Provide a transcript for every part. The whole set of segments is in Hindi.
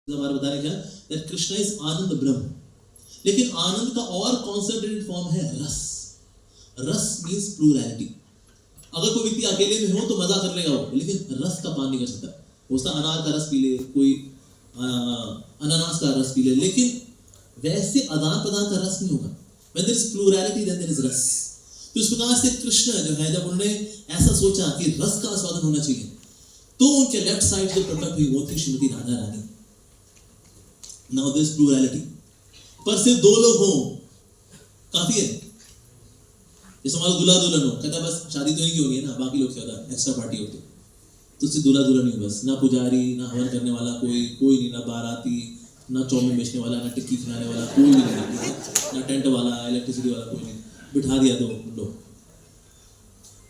हमारे बताने क्या दैट कृष्णा इज आनंद ब्रह्म, लेकिन आनंद का और कॉन्सेंट्रेटेड फॉर्म है रस। रस मींस प्लूरैलिटी। अगर कोई व्यक्ति अकेले में हो तो मजा कर लेगा वो, लेकिन रस का पान नहीं कर सकता। हो सकता अनार का रस पी ले, कोई अनानास का रस पी ले, लेकिन वैसे आदान प्रदान का रस नहीं होगा। when there is plurality then there is रस। तो इस प्रकार से कृष्ण जो है, जब उन्होंने ऐसा सोचा कि रस का आस्वादन होना चाहिए, तो उनके लेफ्ट साइड जो प्रकट हुई वो थी श्रीमती राधा रानी। नाउ दिस प्लूरैलिटी, पर सिर्फ दो लोग हों काफी है। जैसे हमारा दूल्हा दुल्हन हो, कहता बस शादी तो नहीं होगी ना, बाकी लोग क्या होता है एक्स्ट्रा पार्टी होती, तो सिर्फ दूल्हा दुल्हन ही बस, ना पुजारी, ना हवन करने वाला कोई नहीं, ना बाराती, ना चौमिन बेचने वाला, ना टिक्की खिलाने वाला कोई भी नहीं, ना टेंट वाला, इलेक्ट्रिसिटी वाला कोई नहीं, बिठा दिया दो लोग,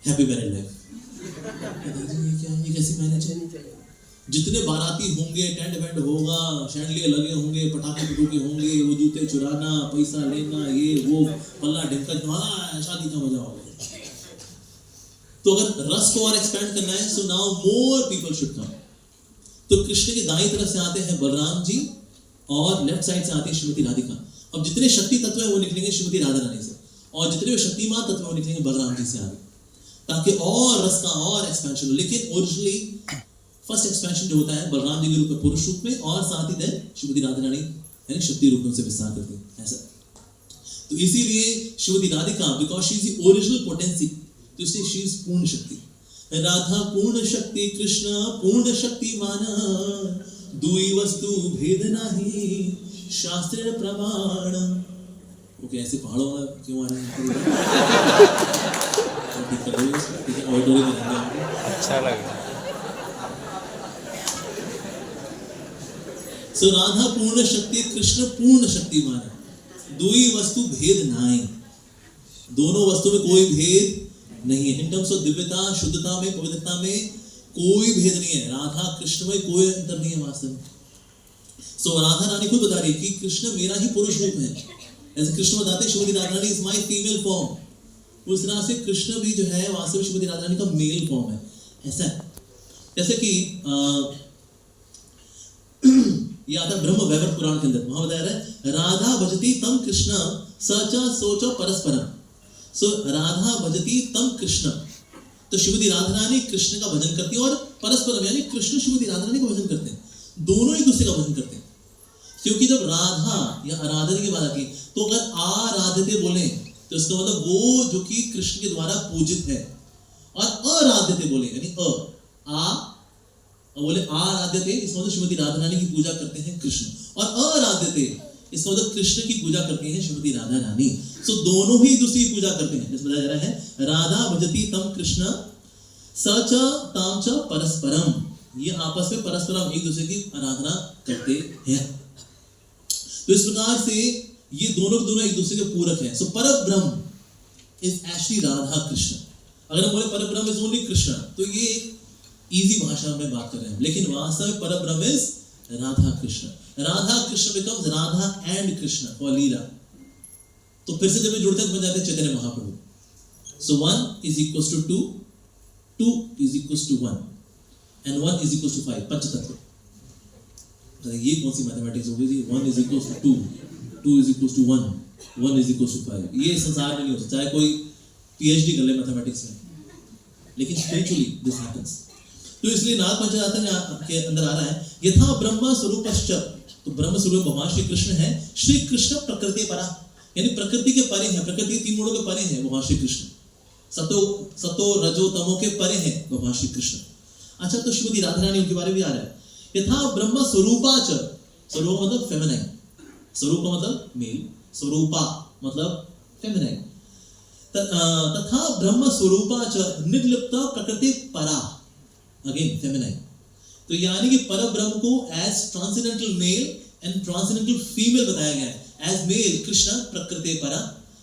हैप्पी मैरिड लाइफ। ये क्या, ये कैसी मैरिज है? जितने बाराती होंगे, टेंट वेंट होगा, शैंडलियर लगे होंगे, पटाखे पटूखे होंगे, वो जूते चुराना, पैसा लेना, ये वो पल्ला ढिमका, शादी का मजा होगा। तो अगर रस को और एक्सपेंड करना है, so now more people should come. तो कृष्ण की दाईं तरफ से आते हैं बलराम जी और लेफ्ट साइड से आती है श्रीमती राधिका। अब जितने शक्ति तत्व है वो निकलेंगे श्रीमती राधा रानी से, और जितने शक्तिमान तत्व है वो निकलेंगे बलराम जी से आगे, ताकि और रस का और एक्सपेंशन हो। लेकिन ओरिजिनली फर्स्ट एक्सपेंशन जो होता है बलराम जी के रूप में पुरुष रूप में, और साथ ही देन श्रीमती राधा रानी यानी शक्ति रूप में उनसे विस्तार करती है ऐसा। तो इसीलिए Shrimati Radhika, because she is the original potency, तो इसलिए शी इज पूर्ण शक्ति। राधा पूर्ण शक्ति, कृष्ण पूर्ण शक्तिमान, दुई वस्तु भेद नहीं, शास्त्र प्रमाण। ओके, ऐसे पहाड़ों वाला क्यों आ रहा है? अच्छा लगा। सो राधा पूर्ण शक्ति, कृष्ण पूर्ण शक्तिमान, दुई वस्तु भेद नाई, दोनों वस्तु में कोई भेद नहीं है। इन टर्म्स ऑफ दिव्यता, शुद्धता में, पवित्रता में कोई भेद नहीं है। राधा कृष्ण में कोई अंतर नहीं है वास्तव में। सो राधा रानी खुद बता रही है कि कृष्ण मेरा ही पुरुष रूप है। ऐसे कृष्ण बताते हैं श्रीमती राधा रानी इज माय फीमेल फॉर्म। उस तरह से कृष्ण भी जो है वास्तव में श्रीमती राधा रानी का मेल फॉर्म है। ऐसा है जैसे कि ये आता है ब्रह्म वैवर्त पुराण के अंदर, वहां बताया है राधा भजती तम कृष्ण सच सोच परस्परम। सो राधा भजती तम कृष्ण, तो श्रीमती राधा रानी कृष्ण का भजन करती है, और परस्परम यानी कृष्ण श्रीमती राधा रानी का भजन करते हैं, दोनों एक दूसरे का भजन करते हैं। क्योंकि जब राधा या आराधना की बात आती है, तो अगर आराध्यते बोले तो इसका मतलब वो जो कि कृष्ण के द्वारा पूजित है, और अराध्यते बोले यानी बोले आराध्यते, इसका मतलब श्रीमती राधा रानी की पूजा करते हैं कृष्ण, और अराध्यते इसका मतलब कृष्ण की पूजा करते हैं श्रीमती राधा रानी। सो दोनों ही दूसरी पूजा करते हैं। जैसे बताया जा रहा है राधा भजती तम कृष्ण सच ताम च परस्परम, ये आपस में परस्परम एक दूसरे की आराधना करते हैं। तो इस प्रकार से ये दोनों एक दूसरे के पूरक हैं। सो परब्रह्म इज एक्चुअली राधा कृष्ण। अगर हम बोले परब्रह्म इज ओनली कृष्ण, तो ये इजी भाषा में बात कर रहे हैं, लेकिन वास्तव में परब्रह्म is Radha Krishna. Radha Krishna becomes Radha and Krishna for lila. तो फिर से जब जुड़ते हैं बन जाते हैं Chaitanya Mahaprabhu. So 1 is equals to 2, 2 is equals to 1, and 1 is equals to 5, पंचतत्व। ये कौन सी मैथमेटिक्स हो गई जी? 1 is equals to 2, 2 is equals to 1, 1 is equals to 5। ये संसार में नहीं होता, चाहे कोई पीएचडी कर ले मैथमेटिक्स में, लेकिन स्पिरिचुअली दिस हैपेंस। तो इसलिए नाग पंचरात्र के अंदर आ रहा है यथा ब्रह्म स्वरूपश्च, तो ब्रह्म स्वरूप भगवान श्री कृष्ण है। श्री कृष्ण प्रकृति परा, यानी प्रकृति के परे हैं, प्रकृति के 3 गुणों के परे हैं भगवान श्री कृष्ण। सतो रजो तमो के परे हैं भगवान श्री कृष्ण। अच्छा, तो श्रीमती राधा रानी उनके बारे में भी आ रहा है यथा ब्रह्म स्वरूपाच, स्वरूप मतलब फेमिनाइन, स्वरूप मतलब मेल, स्वरूपा मतलब फेमिनाइन, तथा ब्रह्म स्वरूपाच निर्लिप्त प्रकृति परा, अगेन फेमिनाइन। तो यानी कि परब्रह्म को as transcendental male and transcendental female बताया गया है। एज मेल कृष्ण प्रकृति परा,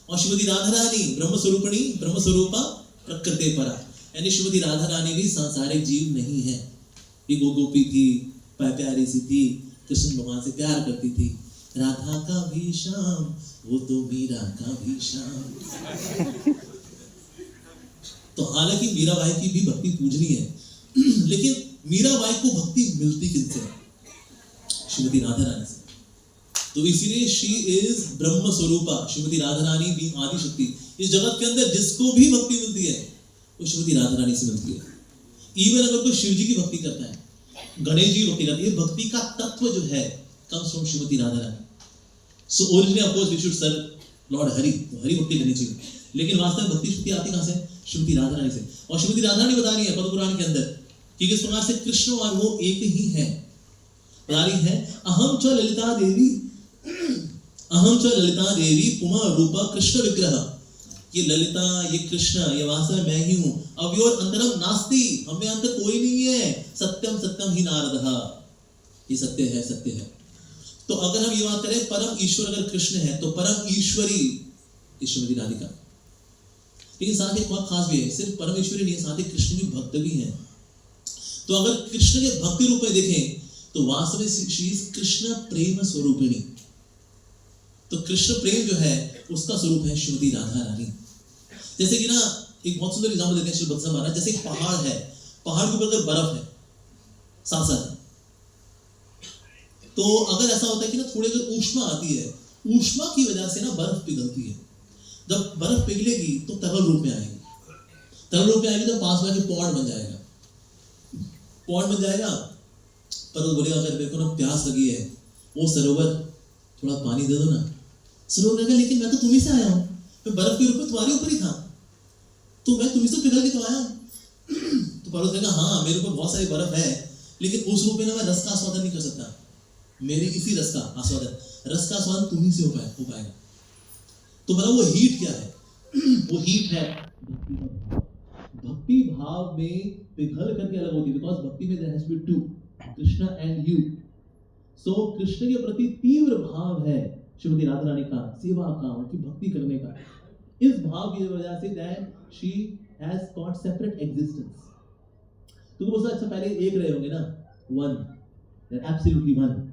और श्रीमती राधा रानी ब्रह्म स्वरूपिणी, ब्रह्म स्वरूपा प्रकृति परा, यानी श्रीमती राधा रानी भी सांसारिक जीव नहीं है। ये गोपी थी, प्यारी सी थी, कृष्ण भगवान से प्यार करती थी। राधा का भी श्याम, वो तो मीरा का भी श्याम। तो हालांकि मीराबाई की भी भक्ति पूजनीय है, लेकिन मीराबाई को भक्ति मिलती किससे? श्रीमती राधा रानी से। तो इसीलिए शी इज ब्रह्म स्वरूपा, श्रीमती राधा रानी भी आदि शक्ति। इस जगत के अंदर जिसको भी भक्ति मिलती है वो श्रीमती राधा रानी से मिलती है। इवन अगर कोई शिव जी की भक्ति करता है, गणेश जी की भक्ति करता है, ये भक्ति का तत्व जो है comes from Shrimati Radha Rani. So originally of course we should serve Lord Hari, तो हरि भक्ति करनी चाहिए, लेकिन वास्तव में भक्ति शक्ति आती कहां से? श्रीमती राधा रानी से। और श्रीमती राधा रानी बता रही है पद्म पुराण के अंदर कि किस प्रकार से कृष्ण और वो एक ही है। बता रही है अहम च ललिता देवी, अहम च ललिता देवी पुमा रूपा कृष्ण विग्रह। ये ललिता, ये कृष्ण, ये वास्तव में मैं ही हूं। अव्योर अंतरम नास्ति, हमें अंतर कोई नहीं है। सत्यम सत्यम ही नारदः, ये सत्य है, सत्य है। तो अगर हम ये बात करें परम ईश्वर अगर कृष्ण है तो परम ईश्वरी श्रीमती राधिका। लेकिन साथ ही एक बात खास भी है, सिर्फ परम ईश्वरी नहीं है, साथ ही कृष्ण की भक्त भी है। तो अगर कृष्ण के भक्ति रूप में देखें तो वास्तव में शी इज कृष्ण प्रेम स्वरूपिणी। तो कृष्ण प्रेम जो है उसका स्वरूप है श्रीमती राधा रानी। जैसे कि ना एक बहुत सुंदर एग्जांपल देते हैं श्री भक्त महाराज, जैसे एक पहाड़ है, पहाड़ के ऊपर अगर बर्फ है साथ साथ, तो अगर ऐसा होता है कि ना थोड़ी अगर ऊष्मा आती है, ऊष्मा की वजह से ना बर्फ पिघलती है। जब बर्फ पिघलेगी तो तरल रूप में आएगी, तरल रूप में आएगी तो पास में पॉन्ड बन जाएगा, पॉन्ड बन जाएगा। पर वो बोलेगा अगर मेरे को ना प्यास लगी है, वो सरोवर थोड़ा पानी दे दो ना। सरोवर कहेगा लेकिन मैं तो तुम्ही से आया हूँ, मैं बर्फ के रूप में तुम्हारे ऊपर ही था, तो मैं तुम्ही से पिघल के तो आया हूँ। तो पर्वत कहेगा हाँ मेरे ऊपर बहुत सारी बर्फ है, लेकिन उस रूप में ना मैं रस का आस्वादन नहीं कर सकता, मेरे इसी रस का आस्वादन, रस का आस्वादन तुम्ही से हो पाएगा। तो मतलब वो हीट क्या है? वो हीट है भक्ति भाव में पिघल करके अलग होती है, बिकॉज भक्ति में there has to be two, Krishna and you. So Krishna के प्रति तीव्र भाव है श्रीमती राधा रानी का, सेवा का, उनकी भक्ति करने का। इस भाव की वजह say that she has got separate existence. तो वो अच्छा पहले एक रहे होंगे ना, वन, एब्सोल्युटली वन।